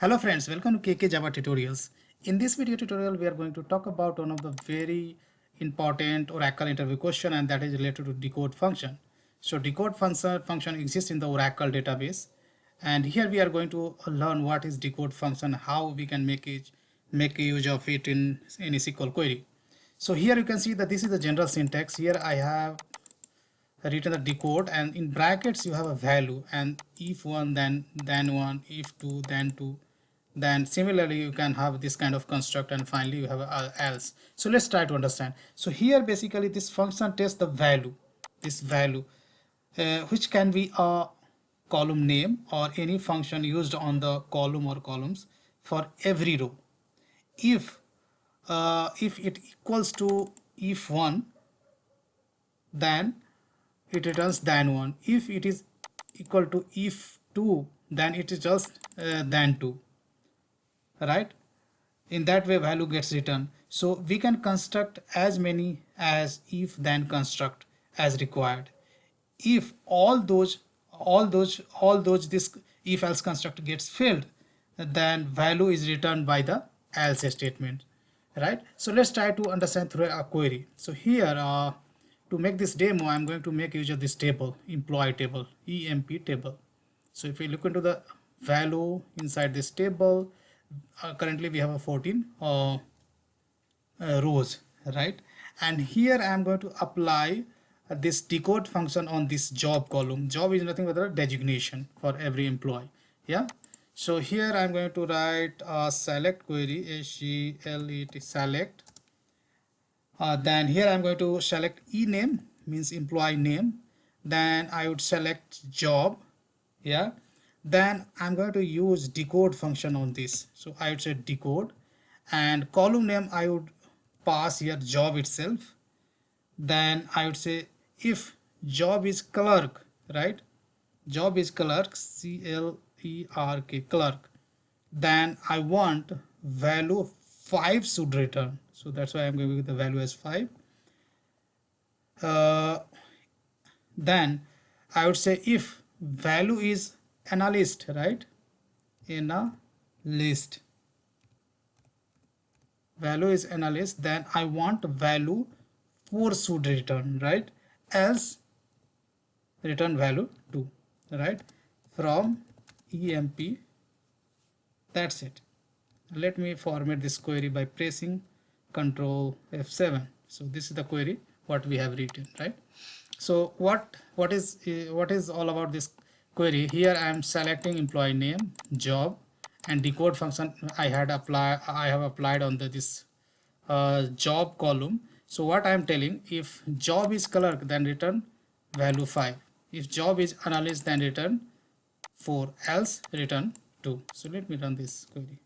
Hello friends, welcome to KK Java Tutorials. In this video tutorial, we are going to talk about one of the very important Oracle interview question, and that is related to decode function. So decode function exists in the Oracle database, and here we are going to learn what is decode function, how we can make use of it in any SQL query. So here you can see that this is the general syntax. Here I have written the decode, and in brackets you have a value, and if one then one, if two then two, then similarly you can have this kind of construct, and finally you have a else. So let's try to understand. So here basically this function tests the value, this value, which can be a column name or any function used on the column or columns for every row. If it equals to if one, then it returns than 1. If it is equal to if 2, then it is just than 2, right? In that way value gets returned. So we can construct as many as if then construct as required. If all those this if else construct gets failed, then value is returned by the else statement, right? So let's try to understand through a query. So here to make this demo, I'm going to make use of this table, employee table, EMP table. So if we look into the value inside this table, currently we have a 14 rows, right? And here I am going to apply this decode function on this job column. Job is nothing but a designation for every employee. Yeah, so here I'm going to write a select query, SELECT select. Then here I'm going to select ename, means employee name. Then I would select job. Yeah, then I'm going to use decode function on this. So I would say decode, and column name I would pass here job itself. Then I would say if job is clerk, right? Job is clerk, CLERK, clerk. Then I want value 5 should return. So that's why I'm going with the value as 5. Then I would say if value is analyst, right? In a list, value is analyst, then I want value 4 should return, right? Else return value 2, right? From EMP. That's it. Let me format this query by pressing Control F7. So this is the query what we have written, right? So what is all about this query? Here I am selecting employee name, job, and decode function I have applied on this job column. So what I am telling, if job is clerk, then return value 5. If job is analyst, then return 4, else return 2. So let me run this query.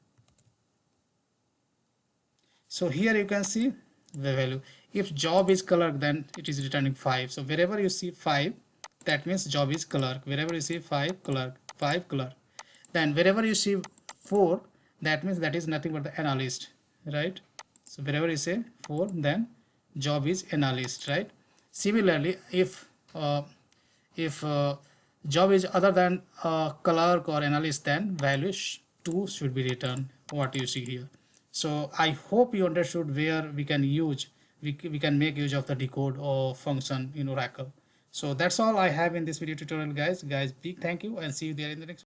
So here you can see the value. If job is clerk, then it is returning 5. So wherever you see 5, that means job is clerk. Wherever you see 5, clerk, 5, clerk. Then wherever you see 4, that means that is nothing but the analyst, right? So wherever you say 4, then job is analyst, right? Similarly, if job is other than clerk or analyst, then value 2 should be returned, what you see here. So I hope you understood where we can use, we can make use of the decode or function in Oracle. So that's all I have in this video tutorial, guys. Big thank you, and see you there in the next.